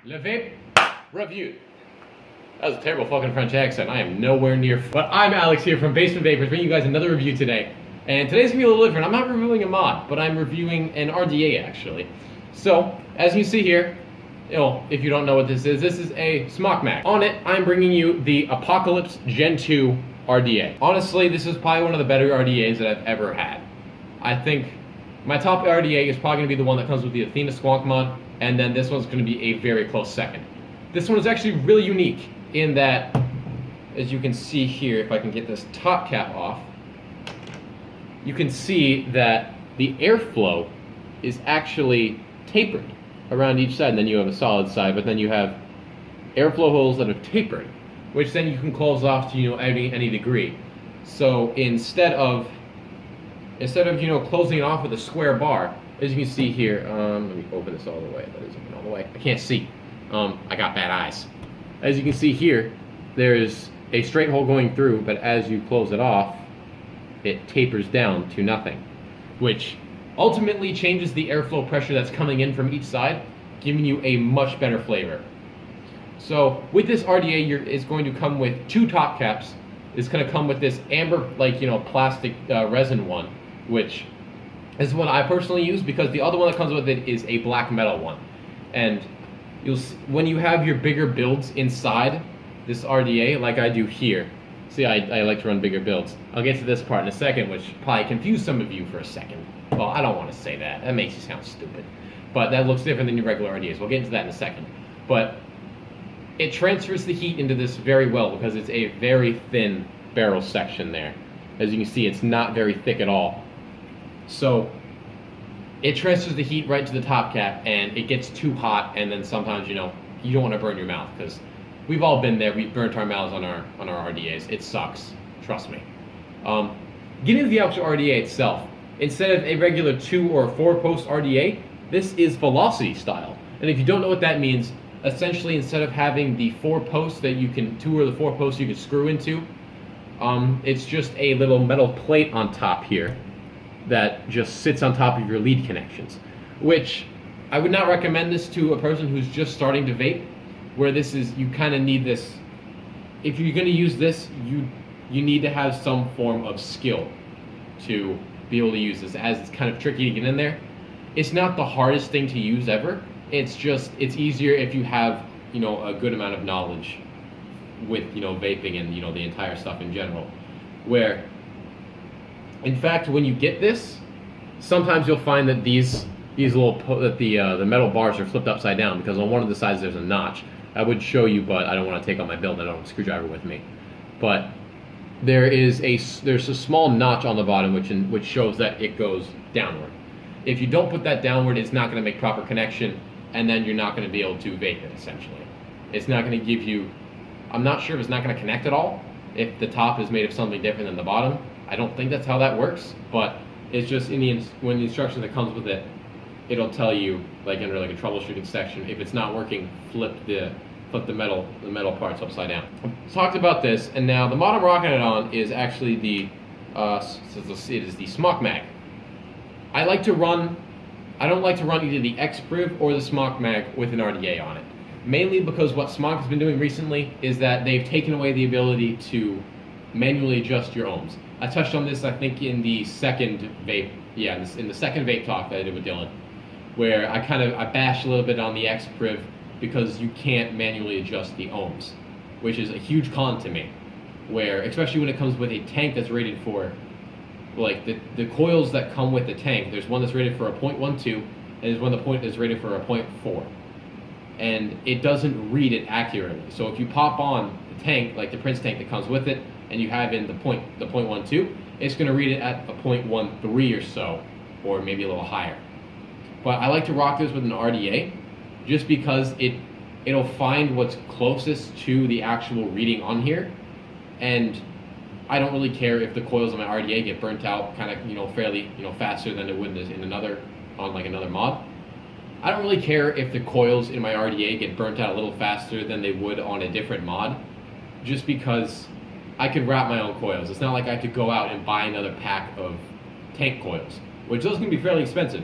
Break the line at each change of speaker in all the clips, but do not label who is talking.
Le Vape Review. That was a terrible fucking French accent. I am nowhere near. But I'm Alex here from Basement Vapors, bringing you guys another review today. And today's gonna be a little different. I'm not reviewing a mod, but I'm reviewing an RDA actually. So, as you see here, if you don't know what this is a smock mag. On it, I'm bringing you the Apocalypse Gen 2 RDA. Honestly, this is probably one of the better RDAs that I've ever had. I think my top RDA is probably gonna be the one that comes with the Athena Squonk mod, and then this one's gonna be a very close second. This one is actually really unique in that, as you can see here, if I can get this top cap off, you can see that the airflow is actually tapered around each side, and then you have a solid side, but then you have airflow holes that are tapered, which then you can close off to any degree. So instead of closing it off with a square bar, as you can see here, let me open this all the way. That is open all the way. I can't see. I got bad eyes. As you can see here, there's a straight hole going through, but as you close it off, it tapers down to nothing, which ultimately changes the airflow pressure that's coming in from each side, giving you a much better flavor. So with this RDA, it's going to come with two top caps. It's going to come with this amber, plastic resin one, which is what I personally use because the other one that comes with it is a black metal one. And when you have your bigger builds inside this RDA, like I do here, see, I like to run bigger builds. I'll get to this part in a second, which probably confused some of you for a second. Well, I don't want to say that. That makes you sound stupid. But that looks different than your regular RDAs. We'll get into that in a second. But it transfers the heat into this very well because it's a very thin barrel section there. As you can see, it's not very thick at all. So it transfers the heat right to the top cap, and it gets too hot, and then sometimes, you don't want to burn your mouth, because we've all been there. We've burnt our mouths on our RDAs. It sucks. Trust me. Getting into the actual RDA itself, instead of a regular 2 or 4 post RDA, this is velocity style. And if you don't know what that means, essentially instead of having the 4 posts that you can, 2 or the 4 posts you can screw into, it's just a little metal plate on top here that just sits on top of your lead connections, which I would not recommend this to a person who's just starting to vape, where this is, you kind of need this. If you're going to use this, you need to have some form of skill to be able to use this, as it's kind of tricky to get in there. It's not the hardest thing to use ever. It's easier if you have, a good amount of knowledge with, vaping and, the entire stuff in general. Where, in fact, when you get this, sometimes you'll find that the metal bars are flipped upside down because on one of the sides there's a notch. I would show you, but I don't want to take out my build. I don't have a screwdriver with me. But there's a small notch on the bottom which shows that it goes downward. If you don't put that downward, it's not going to make proper connection, and then you're not going to be able to vape it, essentially. It's not going to give you, I'm not sure if it's not going to connect at all, if the top is made of something different than the bottom. I don't think that's how that works, but it's just when the instruction that comes with it, it'll tell you, under a troubleshooting section, if it's not working, flip the metal parts upside down. Talked about this, and now the mod I'm rocking it on is actually the Smock Mag. I don't like to run either the X-Priv or the Smock Mag with an RDA on it. Mainly because what Smock has been doing recently is that they've taken away the ability to manually adjust your ohms. I touched on this, I think, in the second vape, in the second vape talk that I did with Dylan, where I bashed a little bit on the X-Priv because you can't manually adjust the ohms, which is a huge con to me, where, especially when it comes with a tank that's rated for, the coils that come with the tank, there's one that's rated for a 0.12, and there's one that's rated for a 0.4. And it doesn't read it accurately. So if you pop on the tank, like the Prince tank that comes with it, and you have in the 0.12, it's going to read it at a 0.13 or so, or maybe a little higher. But I like to rock this with an RDA, just because it'll find what's closest to the actual reading on here, and I don't really care if the coils on my RDA get burnt out fairly faster than it would in another mod. I don't really care if the coils in my RDA get burnt out a little faster than they would on a different mod, just because I could wrap my own coils. It's not like I could go out and buy another pack of tank coils, which those can be fairly expensive.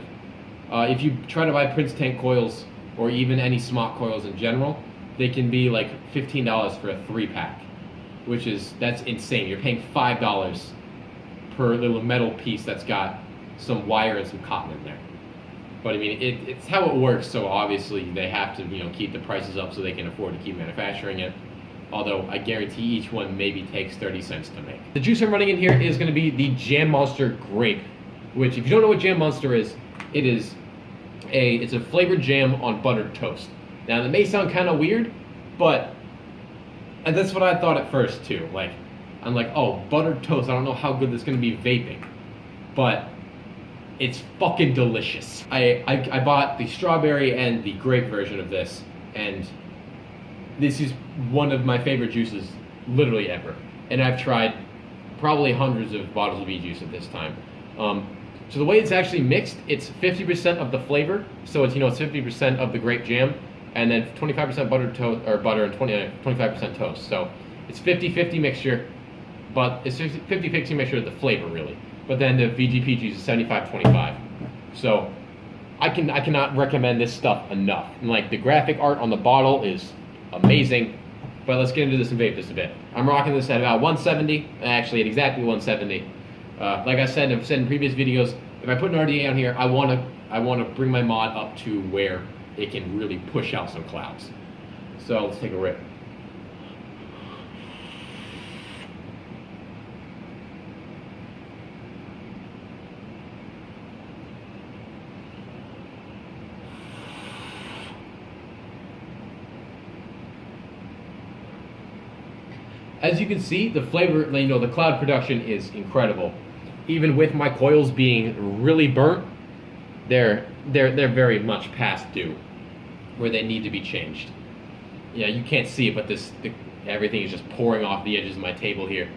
If you try to buy Prince tank coils or even any smock coils in general, they can be like $15 for a 3-pack, that's insane. You're paying $5 per little metal piece that's got some wire and some cotton in there. But I mean, it's how it works. So obviously they have to, keep the prices up so they can afford to keep manufacturing it. Although I guarantee each one maybe takes 30 cents to make. The juice I'm running in here is going to be the Jam Monster Grape, which if you don't know what Jam Monster is, it's a flavored jam on buttered toast. Now that may sound kind of weird, but and that's what I thought at first too. Like, I'm like, oh, buttered toast. I don't know how good this is going to be vaping, but it's fucking delicious. I bought the strawberry and the grape version of this, and this is one of my favorite juices literally ever. And I've tried probably hundreds of bottles of e-juice at this time. So the way it's actually mixed, it's 50% of the flavor. So it's 50% of the grape jam, and then 25% buttered toast or butter and 25% toast. So it's 50-50 mixture, but it's 50-50 mixture of the flavor really. But then the VGP juice is 75-25. So I cannot recommend this stuff enough. And like the graphic art on the bottle is amazing. But let's get into this and vape this a bit. I'm rocking this at about 170, actually at exactly 170. Like I said, I've said in previous videos, if I put an RDA on here, I want to bring my mod up to where it can really push out some clouds. So let's take a rip. As you can see, the flavor, the cloud production is incredible. Even with my coils being really burnt, they're very much past due, where they need to be changed. Yeah, you can't see it, but everything is just pouring off the edges of my table here.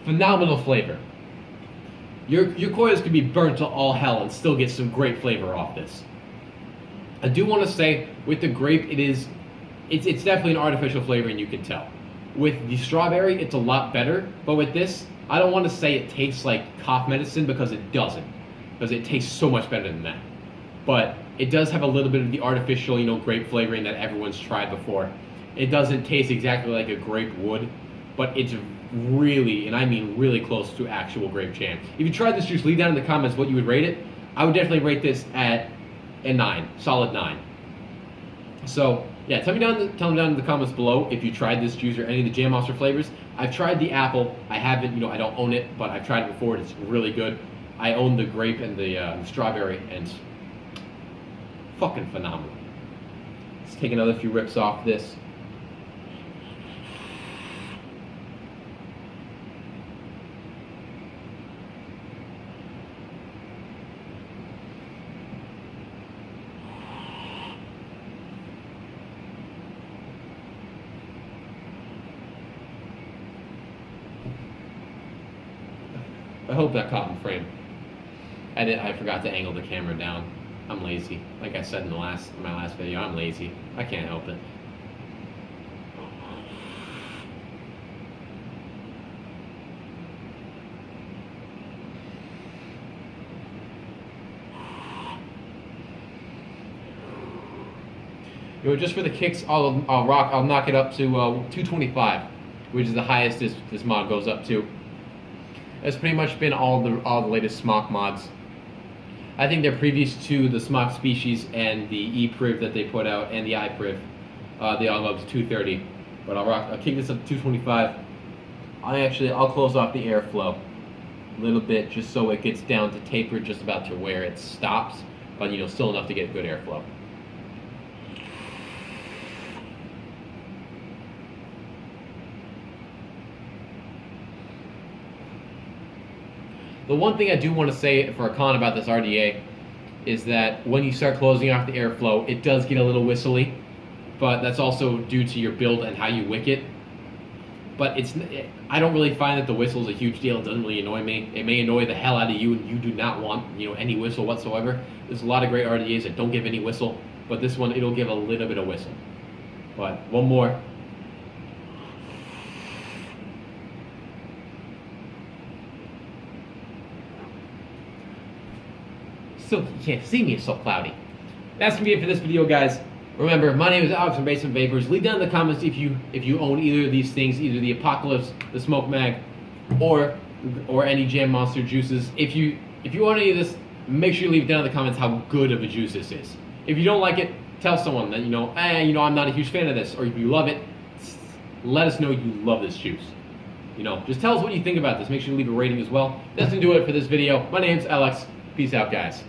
Phenomenal flavor. Your coils can be burnt to all hell and still get some great flavor off this. I do want to say with the grape, it's definitely an artificial flavor, and you can tell. With the strawberry, it's a lot better, but with this, I don't want to say it tastes like cough medicine because it doesn't, because it tastes so much better than that. But it does have a little bit of the artificial, grape flavoring that everyone's tried before. It doesn't taste exactly like a grape would, but it's really, and I mean really close to actual grape jam. If you tried this juice, leave down in the comments what you would rate it. I would definitely rate this at a 9, solid 9. So yeah, tell me down in the comments below if you tried this juice or any of the Jam Monster flavors. I've tried the apple. I haven't, I don't own it, but I've tried it before. It's really good. I own the grape and the strawberry, and fucking phenomenal. Let's take another few rips off this. I hope that caught in frame. I forgot to angle the camera down. I'm lazy. Like I said in my last video, I'm lazy. I can't help it. Just for the kicks, I'll knock it up to 225, which is the highest this mod goes up to. That's pretty much been all the latest smock mods. I think they're previous to the smock species and the E-Priv that they put out and the I-Priv. They all go up to 230, but I'll kick this up to 225. I'll close off the airflow a little bit just so it gets down to taper just about to where it stops, but still enough to get good airflow. The one thing I do want to say for a con about this RDA is that when you start closing off the airflow, it does get a little whistly, but that's also due to your build and how you wick it. but I don't really find that the whistle is a huge deal. It doesn't really annoy me. It may annoy the hell out of you, and you do not want any whistle whatsoever. There's a lot of great RDAs that don't give any whistle, but this one, it'll give a little bit of whistle. But one more. Still, you can't see me, it's so cloudy. That's gonna be it for this video, guys. Remember, my name is Alex from Basement Vapors. Leave down in the comments if you own either of these things, either the Apocalypse, the Smoke Mag, or any Jam Monster juices. If you own any of this, make sure you leave down in the comments how good of a juice this is. If you don't like it, tell someone that I'm not a huge fan of this. Or if you love it, let us know you love this juice. Just tell us what you think about this. Make sure you leave a rating as well. That's gonna do it for this video. My name's Alex. Peace out, guys.